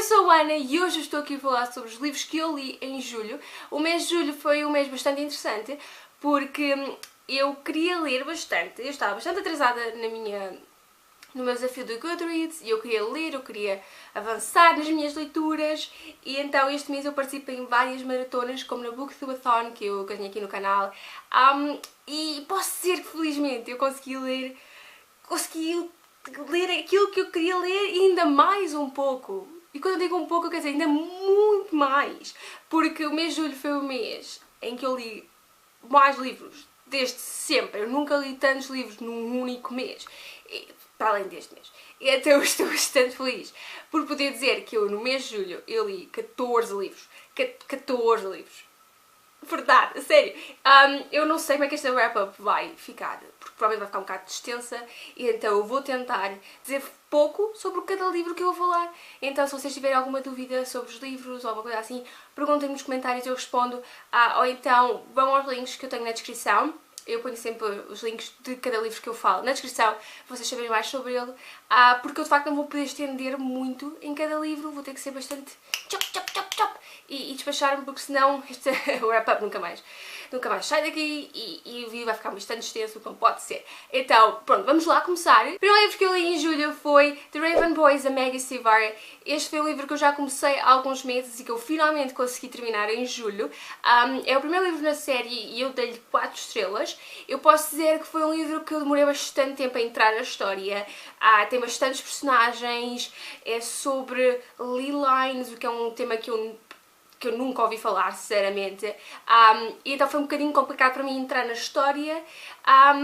eu sou a Ana e hoje estou aqui a falar sobre os livros que eu li em julho. O mês de julho foi um mês bastante interessante porque eu queria ler bastante. Eu estava bastante atrasada no meu desafio do Goodreads e eu queria ler, eu queria avançar nas minhas leituras e então este mês eu participei em várias maratonas, como na Booktubeathon que eu tenho aqui no canal, e posso dizer que felizmente eu consegui ler aquilo que eu queria ler e ainda mais um pouco. E quando eu digo um pouco, quer dizer ainda muito mais, porque o mês de julho foi o mês em que eu li mais livros desde sempre. Eu nunca li tantos livros num único mês, para além deste mês. E então eu estou bastante feliz por poder dizer que eu no mês de julho eu li 14 livros. 14 livros. Verdade, a sério. Eu não sei como é que esta wrap-up vai ficar, porque provavelmente vai ficar um bocado extensa, e então eu vou tentar dizer pouco sobre cada livro que eu vou falar. Então se vocês tiverem alguma dúvida sobre os livros ou alguma coisa assim, perguntem-me nos comentários, eu respondo. Ou então vão aos links que eu tenho na descrição. Eu ponho sempre os links de cada livro que eu falo na descrição, para vocês saberem mais sobre ele, porque eu de facto não vou poder estender muito em cada livro, vou ter que ser bastante chop, chop, chop, chop, e despachar-me, porque senão este wrap-up nunca mais sai daqui e o vídeo vai ficar bastante extenso, como pode ser. Então, pronto, vamos lá começar. O primeiro livro que eu li em julho foi The Raven Boys, da Maggie Stiefvater. Este foi um livro que eu já comecei há alguns meses e que eu finalmente consegui terminar em julho. É o primeiro livro na série e eu dei-lhe 4 estrelas. Eu posso dizer que foi um livro que eu demorei bastante tempo a entrar na história. Tem bastantes personagens, é sobre ley lines, o que é um tema que eu nunca ouvi falar, sinceramente, e então foi um bocadinho complicado para mim entrar na história,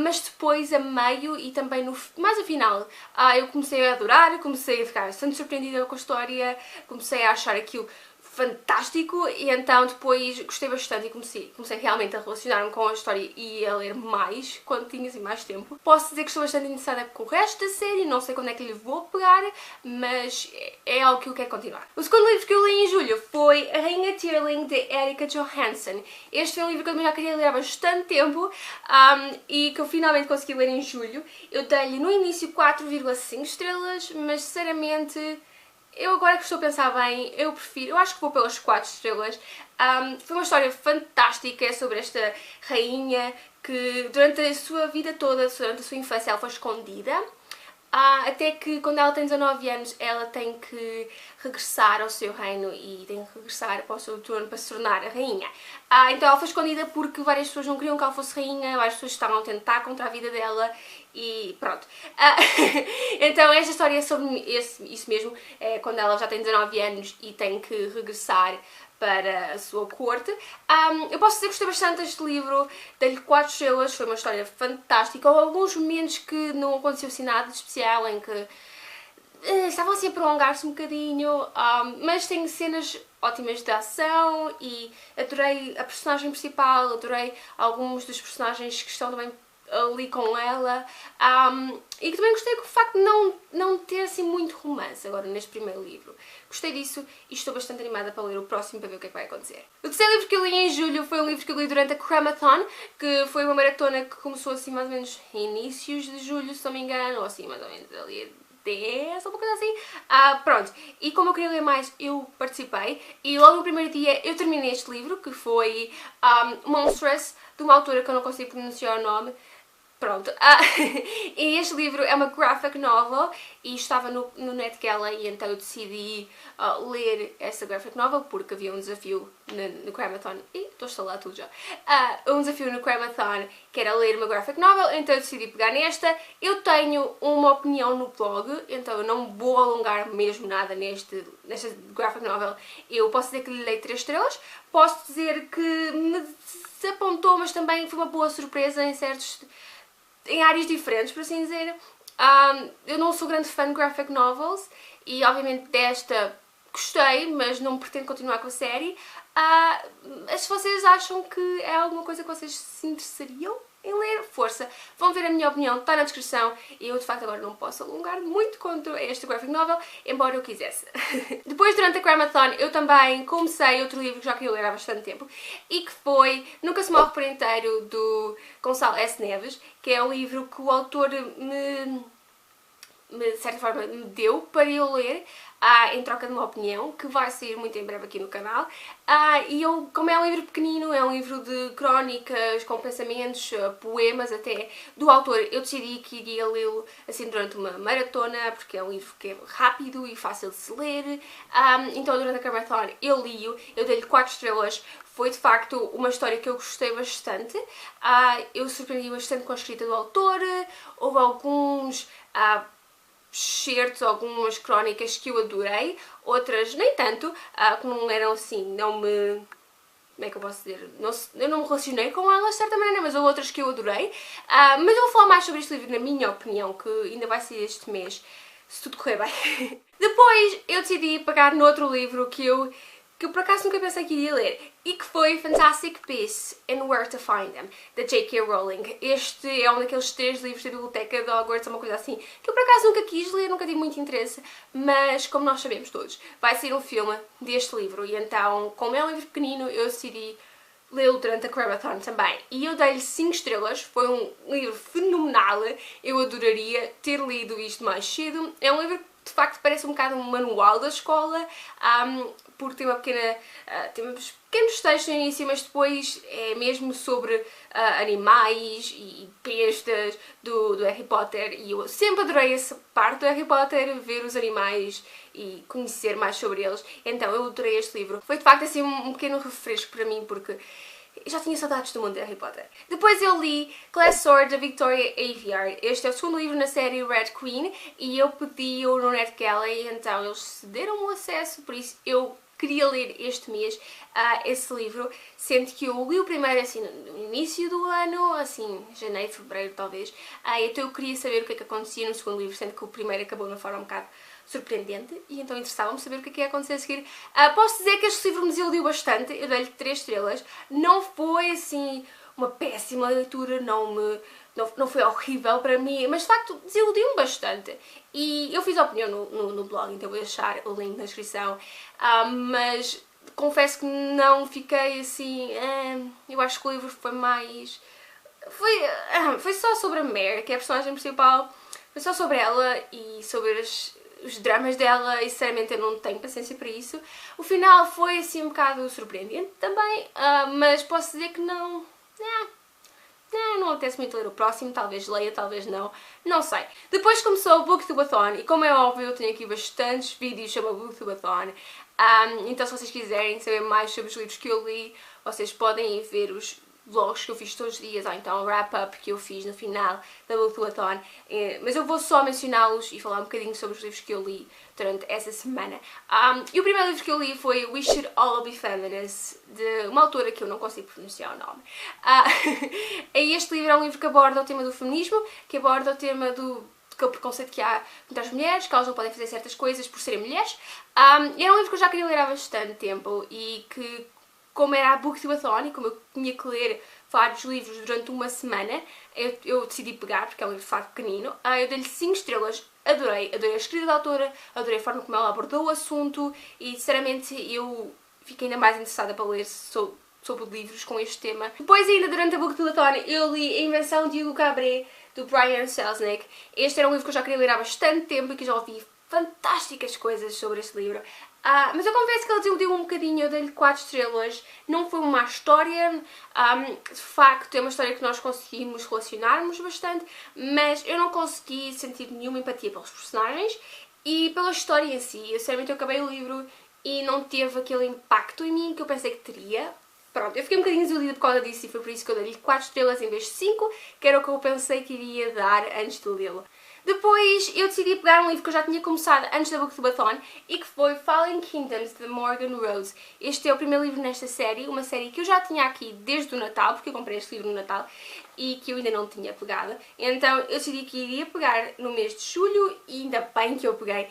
mas depois, a meio e também mais a final, eu comecei a adorar, comecei a ficar bastante surpreendida com a história, comecei a achar aquilo fantástico, e então depois gostei bastante e comecei realmente a relacionar-me com a história e a ler mais quando tinha assim mais tempo. Posso dizer que estou bastante interessada com o resto da série, não sei quando é que lhe vou pegar, mas é algo que eu quero continuar. O segundo livro que eu li em julho foi A Rainha Tearling, de Erika Johansen. Este foi um livro que eu também já queria ler há bastante tempo, e que eu finalmente consegui ler em julho. Eu dei-lhe no início 4,5 estrelas, mas sinceramente, eu agora que estou a pensar bem, eu acho que vou pelas 4 estrelas. Foi uma história fantástica, é sobre esta rainha que durante a sua vida toda, durante a sua infância, ela foi escondida. Até que quando ela tem 19 anos ela tem que regressar ao seu reino e tem que regressar para o seu trono para se tornar a rainha. Então ela foi escondida porque várias pessoas não queriam que ela fosse rainha, várias pessoas estavam a tentar contra a vida dela e pronto. Então esta história é sobre isso mesmo, quando ela já tem 19 anos e tem que regressar para a sua corte. Eu posso dizer que gostei bastante deste livro, dei-lhe 4 estrelas, foi uma história fantástica. Houve alguns momentos que não aconteceu assim nada de especial, em que estavam assim a prolongar-se um bocadinho, mas tem cenas ótimas de ação e adorei a personagem principal, adorei alguns dos personagens que estão também ali com ela, e que também gostei do facto de não ter assim muito romance agora neste primeiro livro. Gostei disso e estou bastante animada para ler o próximo para ver o que é que vai acontecer. O terceiro livro que eu li em julho foi um livro que eu li durante a Cramathon, que foi uma maratona que começou assim mais ou menos em inícios de julho, se não me engano, ou assim mais ou menos ali 10, ou uma coisa assim. Pronto, e como eu queria ler mais, eu participei e logo no primeiro dia eu terminei este livro, que foi Monstrous, de uma autora que eu não consigo pronunciar o nome. Pronto, e este livro é uma graphic novel e estava no NetGala e então eu decidi ler essa graphic novel porque havia um desafio no Cramathon, estou a instalar tudo já, um desafio no Cramathon que era ler uma graphic novel, então eu decidi pegar nesta. Eu tenho uma opinião no blog, então eu não vou alongar mesmo nada nesta graphic novel. Eu posso dizer que lhe dei 3 estrelas, posso dizer que me desapontou, mas também foi uma boa surpresa em áreas diferentes, por assim dizer. Eu não sou grande fã de graphic novels e obviamente desta gostei, mas não pretendo continuar com a série. Se vocês acham que é alguma coisa que vocês se interessariam em ler, força, vão ver a minha opinião, está na descrição. E eu de facto agora não posso alongar muito contra este graphic novel, embora eu quisesse. Depois, durante a Cramathon, eu também comecei outro livro que já queria ler há bastante tempo e que foi Nunca se Morre por Inteiro, do Gonçalo S. Neves, que é um livro que o autor de certa forma me deu para eu ler, em troca de uma opinião, que vai sair muito em breve aqui no canal. E eu, como é um livro pequenino, é um livro de crónicas, com pensamentos, poemas até, do autor, eu decidi que iria lê-lo assim durante uma maratona, porque é um livro que é rápido e fácil de se ler. Então durante a maratona eu li-o, eu dei-lhe 4 estrelas. Foi de facto uma história que eu gostei bastante. Eu surpreendi bastante com a escrita do autor. Houve alguns excertos, algumas crónicas que eu adorei, outras nem tanto, que não eram assim, não me... Como é que eu posso dizer? Eu não me relacionei com elas de certa maneira, mas houve outras que eu adorei. Mas eu vou falar mais sobre este livro, na minha opinião, que ainda vai sair este mês, se tudo correr bem. Depois eu decidi pegar noutro livro que eu por acaso nunca pensei que iria ler, e que foi Fantastic Beasts and Where to Find Them, da J.K. Rowling. Este é um daqueles 3 livros da biblioteca de Hogwarts, uma coisa assim, que eu por acaso nunca quis ler, nunca tive muito interesse, mas como nós sabemos todos, vai ser um filme deste livro, e então, como é um livro pequenino, eu decidi lê-lo durante a Crabathon também. E eu dei-lhe 5 estrelas, foi um livro fenomenal, eu adoraria ter lido isto mais cedo. É um livro que de facto parece um bocado um manual da escola, porque tem tem uns pequenos textos no início, mas depois é mesmo sobre animais e bestas do Harry Potter, e eu sempre adorei essa parte do Harry Potter, ver os animais e conhecer mais sobre eles, então eu adorei este livro. Foi de facto assim um pequeno refresco para mim, porque eu já tinha saudades do mundo de Harry Potter. Depois eu li Glass Sword, da Victoria Aveyard. Este é o segundo livro na série Red Queen e eu pedi-o no NetGalley, então eles cederam o acesso, por isso eu queria ler este mês esse livro, sendo que eu li o primeiro assim no início do ano, assim, janeiro, fevereiro talvez, então eu queria saber o que é que acontecia no segundo livro, sendo que o primeiro acabou de uma forma um bocado surpreendente, e então interessava-me saber o que é que ia acontecer a seguir. Posso dizer que este livro me desiludiu bastante, eu dei-lhe 3 estrelas, não foi assim uma péssima leitura, não foi horrível para mim, mas de facto desiludiu-me bastante. E eu fiz a opinião no blog, então vou deixar o link na descrição, mas confesso que não fiquei assim, eu acho que o livro foi mais... Foi só sobre a Mare, que é a personagem principal, foi só sobre ela e sobre os dramas dela, e sinceramente eu não tenho paciência para isso. O final foi assim um bocado surpreendente também, mas posso dizer que não apetece muito ler o próximo, talvez leia, talvez não sei. Depois começou o Booktubathon, e como é óbvio eu tenho aqui bastantes vídeos sobre o Booktubathon, então se vocês quiserem saber mais sobre os livros que eu li, vocês podem ir ver os vlogs que eu fiz todos os dias, ou então o wrap-up que eu fiz no final da Booktubathon, mas eu vou só mencioná-los e falar um bocadinho sobre os livros que eu li durante essa semana. E o primeiro livro que eu li foi We Should All Be Feminists, de uma autora que eu não consigo pronunciar o nome. Este livro é um livro que aborda o tema do feminismo, que aborda o tema do preconceito que há contra as mulheres, que elas não podem fazer certas coisas por serem mulheres. E era um livro que eu já queria ler há bastante tempo, e que, como era a Booktubathon e como eu tinha que ler vários livros durante uma semana, eu decidi pegar, porque é um livro de facto pequenino. Eu dei-lhe 5 estrelas, adorei a escrita da autora, adorei a forma como ela abordou o assunto, e sinceramente eu fiquei ainda mais interessada para ler sobre livros com este tema. Depois ainda durante a Booktubathon eu li A Invenção de Hugo Cabret, do Brian Selznick. Este era um livro que eu já queria ler há bastante tempo e que já ouvi fantásticas coisas sobre este livro. Mas eu confesso que ele desiludiu um bocadinho, eu dei-lhe 4 estrelas, não foi uma má história, de facto é uma história que nós conseguimos relacionarmos bastante, mas eu não consegui sentir nenhuma empatia pelos personagens e pela história em si. Eu sinceramente acabei o livro e não teve aquele impacto em mim que eu pensei que teria. Pronto, eu fiquei um bocadinho desiludida por causa disso e foi por isso que eu dei-lhe 4 estrelas em vez de 5, que era o que eu pensei que iria dar antes de lê-lo. Depois eu decidi pegar um livro que eu já tinha começado antes da Booktubathon e que foi Fallen Kingdoms, de Morgan Rose. Este é o primeiro livro nesta série, uma série que eu já tinha aqui desde o Natal, porque eu comprei este livro no Natal e que eu ainda não tinha pegado. Então eu decidi que iria pegar no mês de julho e ainda bem que eu peguei.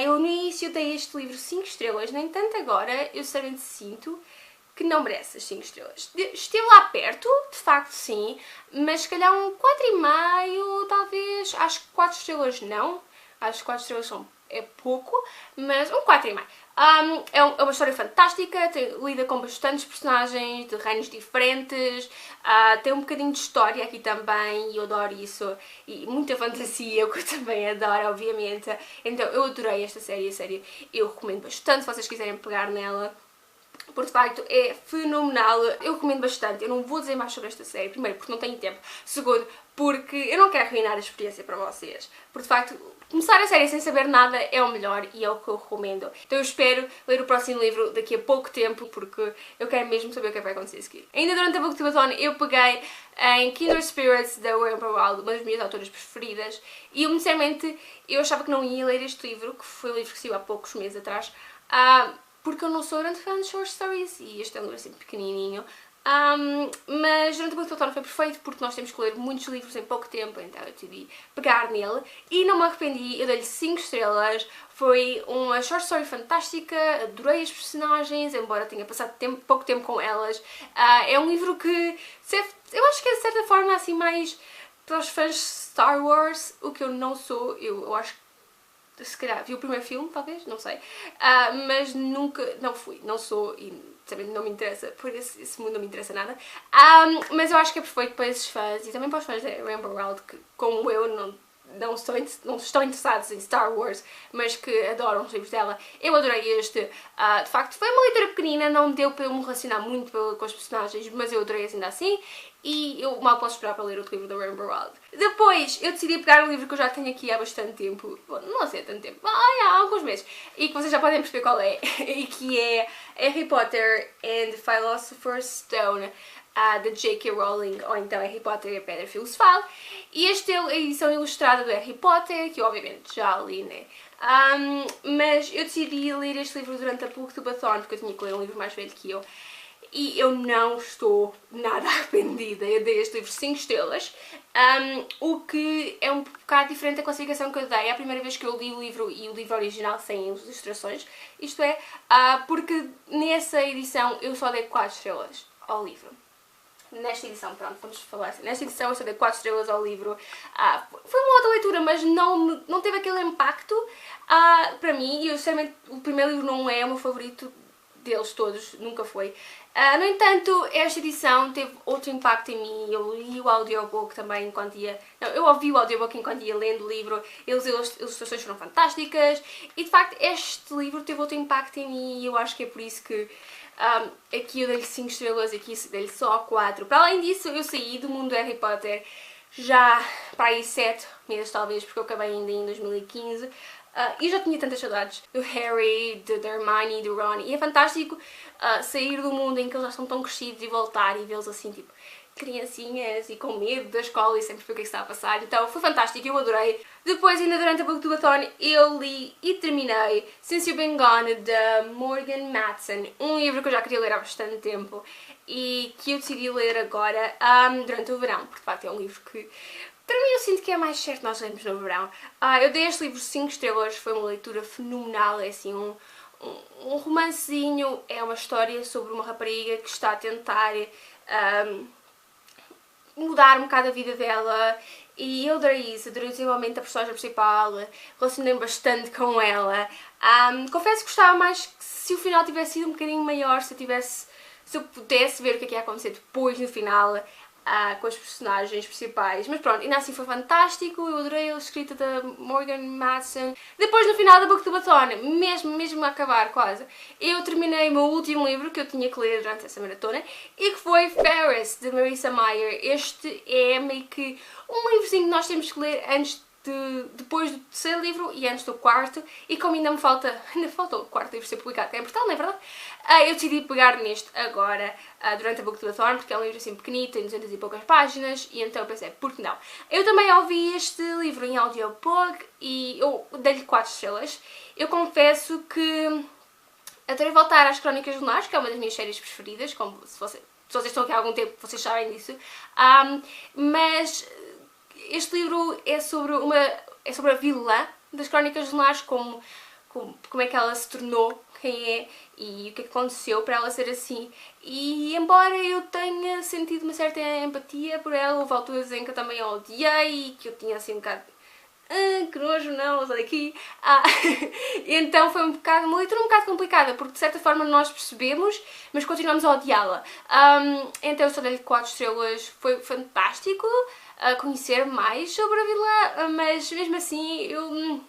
Eu no início dei este livro 5 estrelas, no entanto agora eu sinceramente sinto que não merece as 5 estrelas. Esteve lá perto, de facto sim, mas se calhar um 4,5 talvez. Acho que 4 estrelas não. Acho que 4 estrelas é pouco, mas um 4,5. É uma história fantástica, lida com bastantes personagens de reinos diferentes, tem um bocadinho de história aqui também e eu adoro isso, e muita fantasia, que eu também adoro, obviamente. Então eu adorei esta série, a série eu recomendo bastante se vocês quiserem pegar nela. Porque de facto é fenomenal, eu recomendo bastante. Eu não vou dizer mais sobre esta série, primeiro porque não tenho tempo, segundo porque eu não quero arruinar a experiência para vocês. Porque de facto, começar a série sem saber nada é o melhor e é o que eu recomendo. Então eu espero ler o próximo livro daqui a pouco tempo, porque eu quero mesmo saber o que vai acontecer a seguir. Ainda durante a Booktubathon eu peguei em Kindred Spirits da Rainbow Rowell, uma das minhas autoras preferidas, e eu sinceramente eu achava que não ia ler este livro, que foi um livro que saiu há poucos meses atrás, porque eu não sou grande fã de short stories e este é um livro assim pequenininho. Mas durante a Booktubathon foi perfeito porque nós temos que ler muitos livros em pouco tempo, então eu decidi pegar nele e não me arrependi, eu dei-lhe 5 estrelas, foi uma short story fantástica, adorei as personagens, embora tenha passado pouco tempo com elas. É um livro que eu acho que é de certa forma assim mais para os fãs de Star Wars, o que eu não sou, eu acho que se calhar vi o primeiro filme, talvez, não sei, mas nunca, não sou e também não me interessa, por esse mundo não me interessa nada, mas eu acho que é perfeito para esses fãs e também para os fãs da Rainbow Rowell que, como eu, não estão interessados em Star Wars, mas que adoram os livros dela. Eu adorei este, de facto foi uma leitura pequenina, não deu para eu me relacionar muito com os personagens, mas eu adorei ainda assim e eu mal posso esperar para ler outro livro da Rainbow Rowell. Depois eu decidi pegar um livro que eu já tenho aqui há bastante tempo, bom, não sei há tanto tempo, há alguns meses, e que vocês já podem perceber qual é, e que é Harry Potter and the Philosopher's Stone, da J.K. Rowling, ou então Harry Potter e a Pedra Filosofal. E esta é a edição ilustrada do Harry Potter, que eu obviamente já li, né? Mas eu decidi ler este livro durante a Booktubathon, porque eu tinha que ler um livro mais velho que eu. E eu não estou nada arrependida, eu dei este livro 5 estrelas, o que é um bocado diferente da classificação que eu dei a primeira vez que eu li o livro e o livro original sem as ilustrações, isto é, porque nessa edição eu só dei 4 estrelas ao livro. Nesta edição, pronto, vamos falar assim, nesta edição eu só dei 4 estrelas ao livro, foi uma outra leitura, mas não teve aquele impacto para mim, e eu sinceramente o primeiro livro não é o meu favorito deles todos, nunca foi. No entanto, esta edição teve outro impacto em mim, eu li o audiobook também enquanto ia... Não, eu ouvi o audiobook enquanto ia lendo o livro, as ilustrações foram fantásticas, e de facto este livro teve outro impacto em mim e eu acho que é por isso que aqui eu dei-lhe 5 estrelas, aqui dei-lhe só 4. Para além disso, eu saí do mundo do Harry Potter já para aí 7 meses talvez, porque eu acabei ainda em 2015. E já tinha tantas saudades do Harry, da Hermione, do Ron, e é fantástico sair do mundo em que eles já estão tão crescidos e voltar e vê-los assim, tipo, criancinhas e com medo da escola e sempre ver o que está a passar, então foi fantástico, eu adorei. Depois, ainda durante a Booktubathon, eu li e terminei Since You've Been Gone, da Morgan Matson, um livro que eu já queria ler há bastante tempo e que eu decidi ler agora durante o verão, porque de facto é um livro que para mim eu sinto que é mais certo nós lermos no verão. Eu dei este livro 5 estrelas, foi uma leitura fenomenal, é assim um romancezinho, é uma história sobre uma rapariga que está a tentar mudar um bocado a vida dela e eu adorei isso, adorei o desenvolvimento da personagem principal, relacionei-me bastante com ela. Confesso que gostava mais que se o final tivesse sido um bocadinho maior, se eu pudesse ver o que ia acontecer depois no final, com os personagens principais, mas pronto, ainda assim foi fantástico, eu adorei a escrita da Morgan Matson. Depois no final da Booktubathon, mesmo a acabar quase, eu terminei o meu último livro que eu tinha que ler durante essa maratona e que foi Ferris, de Marissa Meyer. Este é meio que um livrozinho que nós temos que ler depois do terceiro livro e antes do quarto, e como ainda falta o quarto livro ser publicado, que é importante, não é verdade? Eu decidi pegar neste agora, durante a Booktubathon, porque é um livro assim pequenito, tem 200 e poucas páginas, e então eu pensei, por que não? Eu também ouvi este livro em audiobook e eu dei-lhe 4 estrelas. Eu confesso que adorei voltar às Crónicas Lunares, que é uma das minhas séries preferidas, como se vocês estão aqui há algum tempo, vocês sabem disso, mas este livro é sobre a vilã das Crónicas Lunares, como é que ela se tornou quem é e o que aconteceu para ela ser assim. E embora eu tenha sentido uma certa empatia por ela, houve alturas em que eu também a odiei e que eu tinha assim um bocado que nojo, não, sai daqui. Então foi uma leitura um bocado complicada, porque de certa forma nós percebemos, mas continuamos a odiá-la. Então eu só dei-lhe 4 estrelas, foi fantástico conhecer mais sobre a vilã, mas mesmo assim eu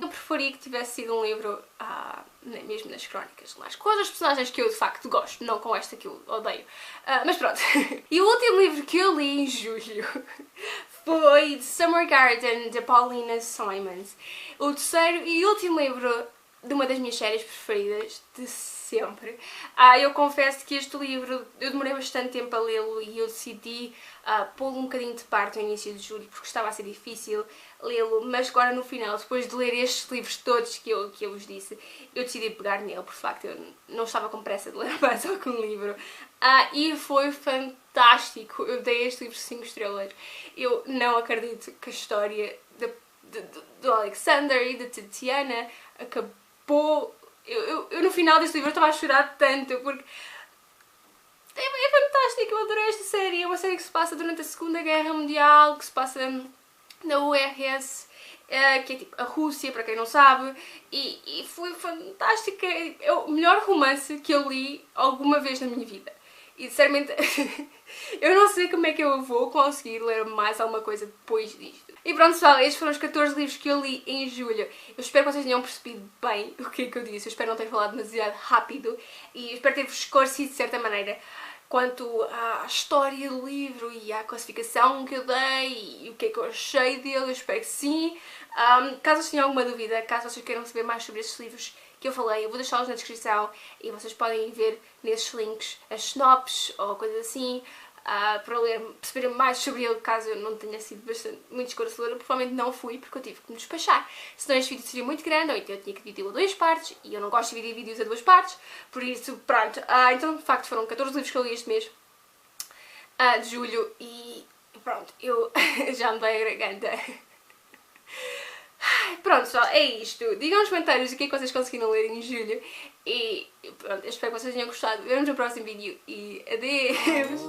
preferia que tivesse sido um livro mesmo nas crónicas, mas com as personagens que eu de facto gosto, não com esta que eu odeio. Mas pronto. E o último livro que eu li em julho foi The Summer Garden, de Paulina Simons. O terceiro e último livro de uma das minhas séries preferidas de sempre. Eu confesso que este livro, eu demorei bastante tempo a lê-lo e eu decidi pô-lo um bocadinho de parte no início de julho porque estava a ser difícil lê-lo, mas agora no final, depois de ler estes livros todos que eu vos disse, eu decidi pegar nele, por facto eu não estava com pressa de ler mais algum livro. E foi fantástico, eu dei este livro 5 estrelas. Eu não acredito que a história do Alexander e da Tatiana acabou. Eu no final deste livro estava a chorar tanto porque é fantástico, eu adorei esta série. É uma série que se passa durante a Segunda Guerra Mundial, que se passa na URSS, que é tipo a Rússia, para quem não sabe, e foi fantástica. É o melhor romance que eu li alguma vez na minha vida. E sinceramente, eu não sei como é que eu vou conseguir ler mais alguma coisa depois disto. E pronto pessoal, estes foram os 14 livros que eu li em julho. Eu espero que vocês tenham percebido bem o que é que eu disse. Eu espero não ter falado demasiado rápido e espero ter-vos esclarecido de certa maneira quanto à história do livro e à classificação que eu dei e o que é que eu achei dele. Eu espero que sim. Caso vocês tenham alguma dúvida, caso vocês queiram saber mais sobre estes livros que eu falei, eu vou deixá-los na descrição e vocês podem ver nesses links as sinopses ou coisas assim para perceber mais sobre ele, caso eu não tenha sido muito esclarecedora. Provavelmente não fui, porque eu tive que me despachar, senão este vídeo seria muito grande, ou então eu tinha que dividi-lo a 2 partes, e eu não gosto de dividir vídeos a 2 partes, por isso, pronto. Então, de facto, foram 14 livros que eu li este mês de julho, e pronto, eu já me dei a garganta. Pronto pessoal, é isto. Digam nos comentários o que é que vocês conseguiram ler em julho. E pronto, eu espero que vocês tenham gostado. Vemos no próximo vídeo e adeus!